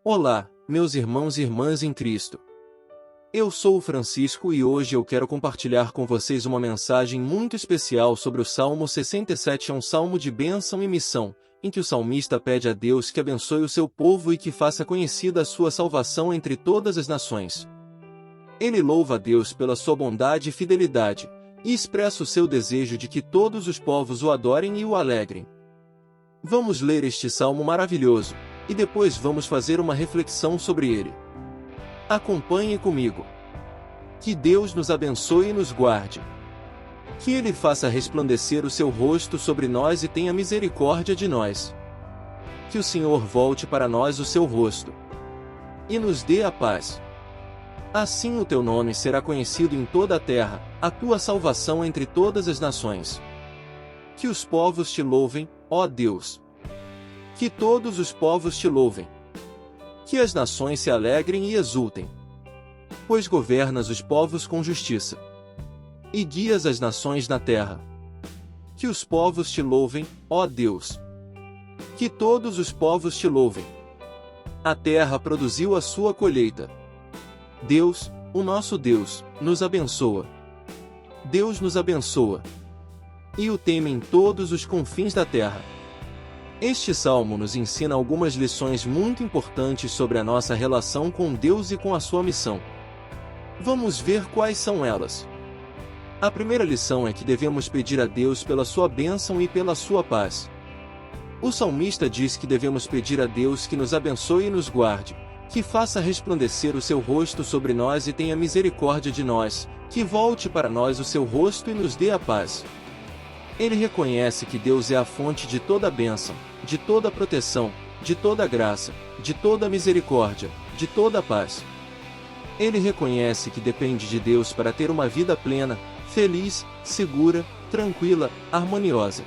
Olá, meus irmãos e irmãs em Cristo. Eu sou o Francisco e hoje eu quero compartilhar com vocês uma mensagem muito especial sobre o Salmo 67. É um salmo de bênção e missão, em que o salmista pede a Deus que abençoe o seu povo e que faça conhecida a sua salvação entre todas as nações. Ele louva a Deus pela sua bondade e fidelidade, e expressa o seu desejo de que todos os povos o adorem e o alegrem. Vamos ler este salmo maravilhoso, e depois vamos fazer uma reflexão sobre ele. Acompanhe comigo. Que Deus nos abençoe e nos guarde. Que Ele faça resplandecer o seu rosto sobre nós e tenha misericórdia de nós. Que o Senhor volte para nós o seu rosto e nos dê a paz. Assim o teu nome será conhecido em toda a terra, a tua salvação entre todas as nações. Que os povos te louvem, ó Deus. Que todos os povos te louvem. Que as nações se alegrem e exultem. Pois governas os povos com justiça e guias as nações na terra. Que os povos te louvem, ó Deus. Que todos os povos te louvem. A terra produziu a sua colheita. Deus, o nosso Deus, nos abençoa. Deus nos abençoa. E o temem todos os confins da terra. Este salmo nos ensina algumas lições muito importantes sobre a nossa relação com Deus e com a sua missão. Vamos ver quais são elas. A primeira lição é que devemos pedir a Deus pela sua bênção e pela sua paz. O salmista diz que devemos pedir a Deus que nos abençoe e nos guarde, que faça resplandecer o seu rosto sobre nós e tenha misericórdia de nós, que volte para nós o seu rosto e nos dê a paz. Ele reconhece que Deus é a fonte de toda bênção, de toda proteção, de toda graça, de toda misericórdia, de toda paz. Ele reconhece que depende de Deus para ter uma vida plena, feliz, segura, tranquila, harmoniosa.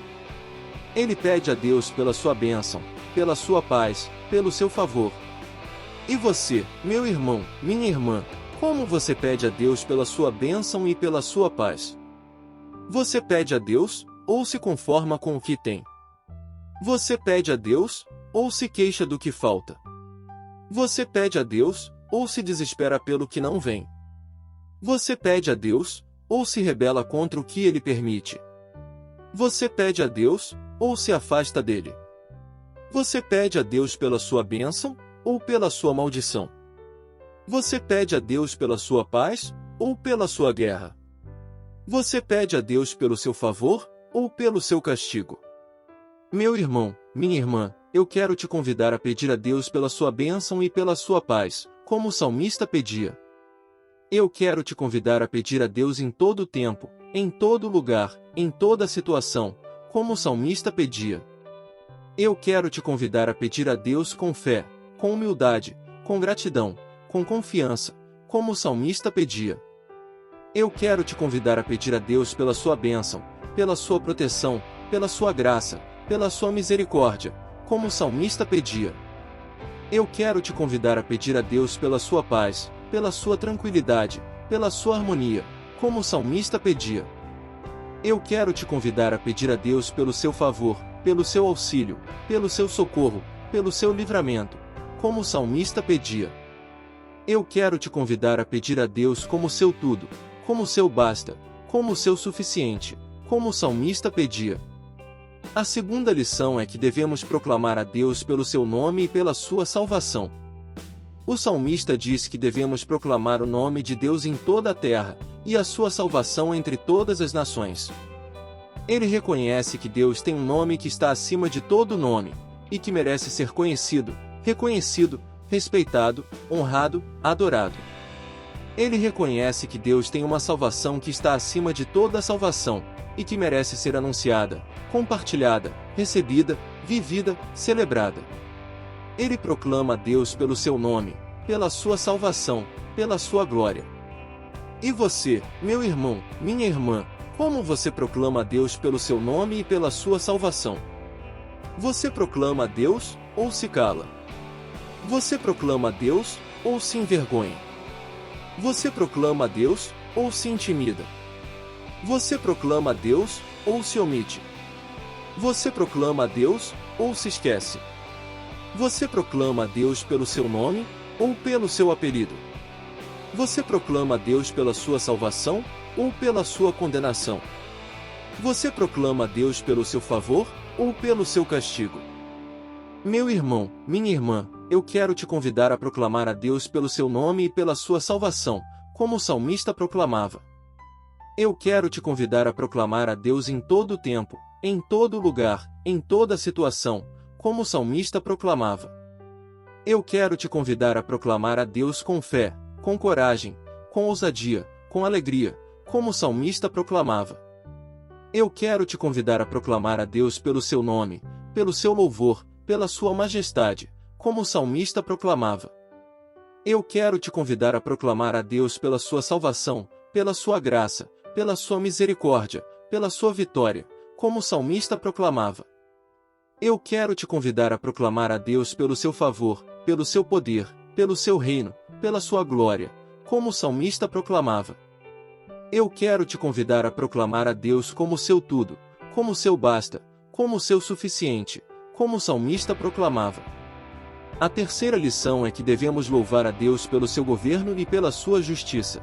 Ele pede a Deus pela sua bênção, pela sua paz, pelo seu favor. E você, meu irmão, minha irmã, como você pede a Deus pela sua bênção e pela sua paz? Você pede a Deus, ou se conforma com o que tem? Você pede a Deus, ou se queixa do que falta? Você pede a Deus, ou se desespera pelo que não vem? Você pede a Deus, ou se rebela contra o que Ele permite? Você pede a Deus, ou se afasta dele? Você pede a Deus pela sua bênção, ou pela sua maldição? Você pede a Deus pela sua paz, ou pela sua guerra? Você pede a Deus pelo seu favor, ou pelo seu castigo? Meu irmão, minha irmã, eu quero te convidar a pedir a Deus pela sua bênção e pela sua paz, como o salmista pedia. Eu quero te convidar a pedir a Deus em todo o tempo, em todo lugar, em toda situação, como o salmista pedia. Eu quero te convidar a pedir a Deus com fé, com humildade, com gratidão, com confiança, como o salmista pedia. Eu quero te convidar a pedir a Deus pela sua bênção, pela sua proteção, pela sua graça, pela sua misericórdia, como o salmista pedia. Eu quero te convidar a pedir a Deus pela sua paz, pela sua tranquilidade, pela sua harmonia, como o salmista pedia. Eu quero te convidar a pedir a Deus pelo seu favor, pelo seu auxílio, pelo seu socorro, pelo seu livramento, como o salmista pedia. Eu quero te convidar a pedir a Deus como seu tudo, como seu basta, como seu suficiente, como o salmista pedia. A segunda lição é que devemos proclamar a Deus pelo seu nome e pela sua salvação. O salmista diz que devemos proclamar o nome de Deus em toda a terra, e a sua salvação entre todas as nações. Ele reconhece que Deus tem um nome que está acima de todo nome, e que merece ser conhecido, reconhecido, respeitado, honrado, adorado. Ele reconhece que Deus tem uma salvação que está acima de toda a salvação, e que merece ser anunciada, compartilhada, recebida, vivida, celebrada. Ele proclama a Deus pelo seu nome, pela sua salvação, pela sua glória. E você, meu irmão, minha irmã, como você proclama a Deus pelo seu nome e pela sua salvação? Você proclama a Deus, ou se cala? Você proclama a Deus, ou se envergonha? Você proclama a Deus, ou se intimida? Você proclama a Deus, ou se omite? Você proclama a Deus, ou se esquece? Você proclama a Deus pelo seu nome ou pelo seu apelido? Você proclama a Deus pela sua salvação ou pela sua condenação? Você proclama a Deus pelo seu favor ou pelo seu castigo? Meu irmão, minha irmã, eu quero te convidar a proclamar a Deus pelo seu nome e pela sua salvação, como o salmista proclamava. Eu quero te convidar a proclamar a Deus em todo o tempo, em todo lugar, em toda situação, como o salmista proclamava. Eu quero te convidar a proclamar a Deus com fé, com coragem, com ousadia, com alegria, como o salmista proclamava. Eu quero te convidar a proclamar a Deus pelo seu nome, pelo seu louvor, pela sua majestade, como o salmista proclamava. Eu quero te convidar a proclamar a Deus pela sua salvação, pela sua graça, pela sua misericórdia, pela sua vitória, como o salmista proclamava. Eu quero te convidar a proclamar a Deus pelo seu favor, pelo seu poder, pelo seu reino, pela sua glória, como o salmista proclamava. Eu quero te convidar a proclamar a Deus como seu tudo, como seu basta, como seu suficiente, como o salmista proclamava. A terceira lição é que devemos louvar a Deus pelo seu governo e pela sua justiça.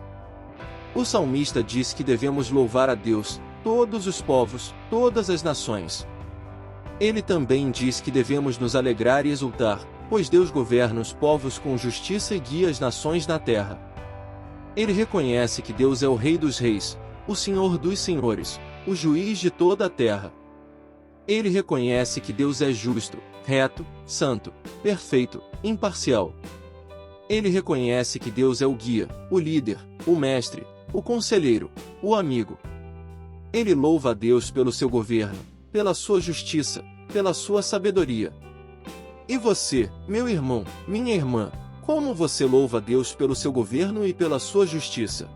O salmista diz que devemos louvar a Deus, todos os povos, todas as nações. Ele também diz que devemos nos alegrar e exultar, pois Deus governa os povos com justiça e guia as nações na terra. Ele reconhece que Deus é o Rei dos Reis, o Senhor dos Senhores, o Juiz de toda a terra. Ele reconhece que Deus é justo, reto, santo, perfeito, imparcial. Ele reconhece que Deus é o guia, o líder, o mestre, o conselheiro, o amigo. Ele louva a Deus pelo seu governo, pela sua justiça, pela sua sabedoria. E você, meu irmão, minha irmã, como você louva a Deus pelo seu governo e pela sua justiça?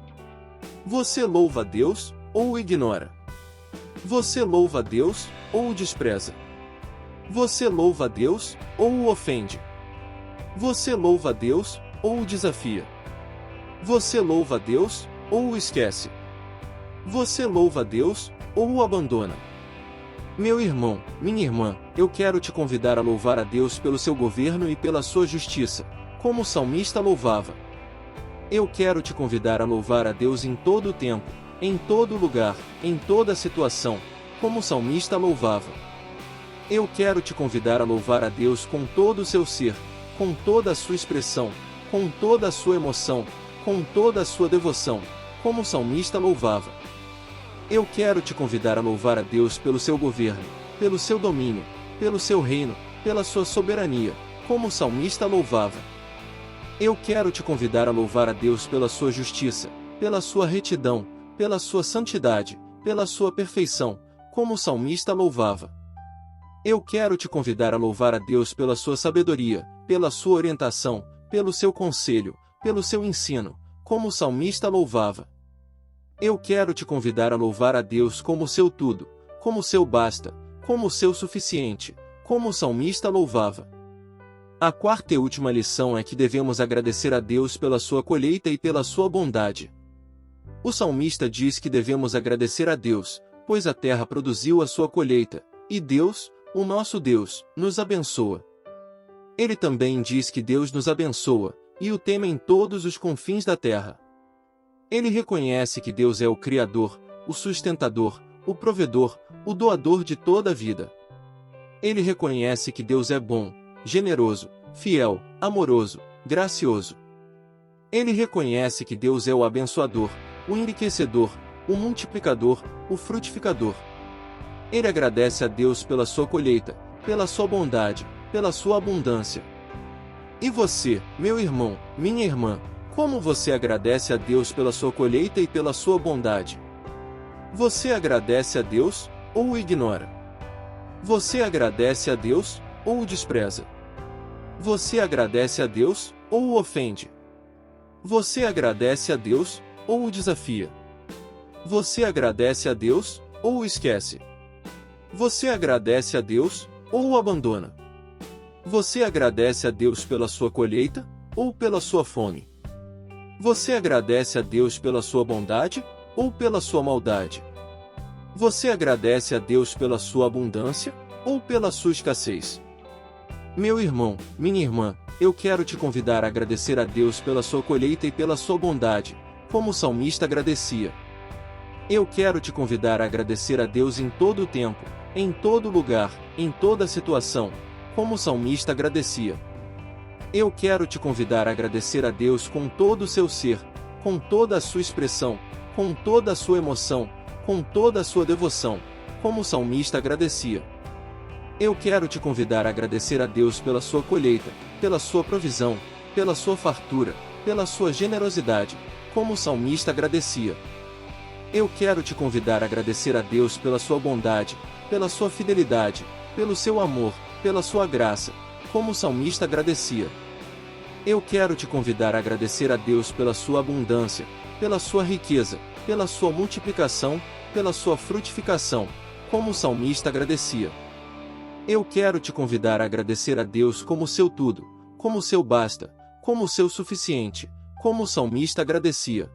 Você louva a Deus ou o ignora? Você louva a Deus ou o despreza? Você louva a Deus ou o ofende? Você louva a Deus ou o desafia? Você louva a Deus ou o esquece? Você louva a Deus ou o abandona? Meu irmão, minha irmã, eu quero te convidar a louvar a Deus pelo seu governo e pela sua justiça, como o salmista louvava. Eu quero te convidar a louvar a Deus em todo o tempo, em todo lugar, em toda situação, como o salmista louvava. Eu quero te convidar a louvar a Deus com todo o seu ser, com toda a sua expressão, com toda a sua emoção, com toda a sua devoção, como o salmista louvava. Eu quero te convidar a louvar a Deus pelo seu governo, pelo seu domínio, pelo seu reino, pela sua soberania, como o salmista louvava. Eu quero te convidar a louvar a Deus pela sua justiça, pela sua retidão, pela sua santidade, pela sua perfeição, como o salmista louvava. Eu quero te convidar a louvar a Deus pela sua sabedoria, pela sua orientação, pelo seu conselho, pelo seu ensino, como o salmista louvava. Eu quero te convidar a louvar a Deus como o seu tudo, como o seu basta, como o seu suficiente, como o salmista louvava. A quarta e última lição é que devemos agradecer a Deus pela sua colheita e pela sua bondade. O salmista diz que devemos agradecer a Deus, pois a terra produziu a sua colheita, e Deus, o nosso Deus, nos abençoa. Ele também diz que Deus nos abençoa, e o teme em todos os confins da terra. Ele reconhece que Deus é o Criador, o sustentador, o provedor, o doador de toda a vida. Ele reconhece que Deus é bom, generoso, fiel, amoroso, gracioso. Ele reconhece que Deus é o abençoador, o enriquecedor, o multiplicador, o frutificador. Ele agradece a Deus pela sua colheita, pela sua bondade, pela sua abundância. E você, meu irmão, minha irmã, como você agradece a Deus pela sua colheita e pela sua bondade? Você agradece a Deus ou o ignora? Você agradece a Deus ou o despreza? Você agradece a Deus ou o ofende? Você agradece a Deus ou o desafia? Você agradece a Deus ou o esquece? Você agradece a Deus ou o abandona? Você agradece a Deus pela sua colheita ou pela sua fome? Você agradece a Deus pela sua bondade ou pela sua maldade? Você agradece a Deus pela sua abundância ou pela sua escassez? Meu irmão, minha irmã, eu quero te convidar a agradecer a Deus pela sua colheita e pela sua bondade, como o salmista agradecia. Eu quero te convidar a agradecer a Deus em todo o tempo, em todo lugar, em toda situação, como o salmista agradecia. Eu quero te convidar a agradecer a Deus com todo o seu ser, com toda a sua expressão, com toda a sua emoção, com toda a sua devoção, como o salmista agradecia. Eu quero te convidar a agradecer a Deus pela sua colheita, pela sua provisão, pela sua fartura, pela sua generosidade, como o salmista agradecia. Eu quero te convidar a agradecer a Deus pela sua bondade, pela sua fidelidade, pelo seu amor, pela sua graça, como o salmista agradecia. Eu quero te convidar a agradecer a Deus pela sua abundância, pela sua riqueza, pela sua multiplicação, pela sua frutificação, como o salmista agradecia. Eu quero te convidar a agradecer a Deus como seu tudo, como seu basta, como seu suficiente, como o salmista agradecia.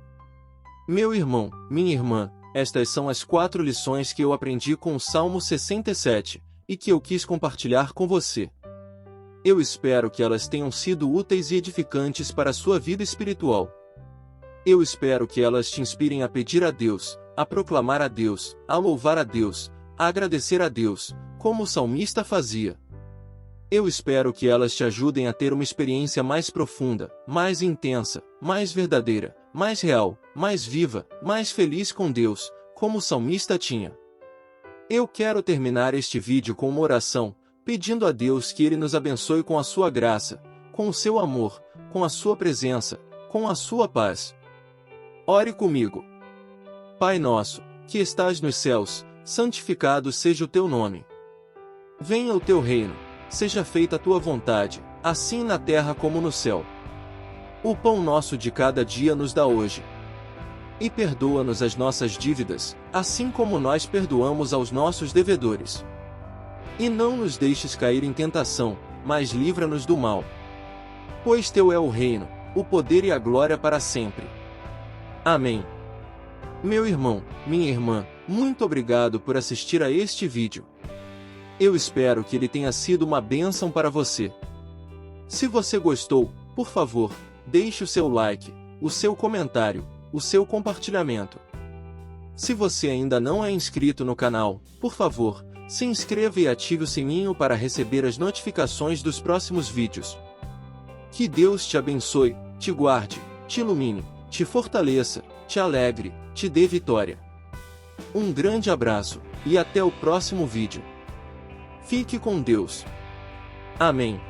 Meu irmão, minha irmã, estas são as 4 lições que eu aprendi com o Salmo 67, e que eu quis compartilhar com você. Eu espero que elas tenham sido úteis e edificantes para a sua vida espiritual. Eu espero que elas te inspirem a pedir a Deus, a proclamar a Deus, a louvar a Deus, a agradecer a Deus, como o salmista fazia. Eu espero que elas te ajudem a ter uma experiência mais profunda, mais intensa, mais verdadeira, mais real, mais viva, mais feliz com Deus, como o salmista tinha. Eu quero terminar este vídeo com uma oração, pedindo a Deus que Ele nos abençoe com a sua graça, com o seu amor, com a sua presença, com a sua paz. Ore comigo. Pai nosso, que estás nos céus, santificado seja o teu nome. Venha o teu reino, seja feita a tua vontade, assim na terra como no céu. O pão nosso de cada dia nos dá hoje. E perdoa-nos as nossas dívidas, assim como nós perdoamos aos nossos devedores. E não nos deixes cair em tentação, mas livra-nos do mal. Pois teu é o reino, o poder e a glória para sempre. Amém. Meu irmão, minha irmã, muito obrigado por assistir a este vídeo. Eu espero que ele tenha sido uma bênção para você. Se você gostou, por favor, deixe o seu like, o seu comentário, o seu compartilhamento. Se você ainda não é inscrito no canal, por favor, se inscreva e ative o sininho para receber as notificações dos próximos vídeos. Que Deus te abençoe, te guarde, te ilumine, te fortaleça, te alegre, te dê vitória. Um grande abraço, e até o próximo vídeo. Fique com Deus. Amém.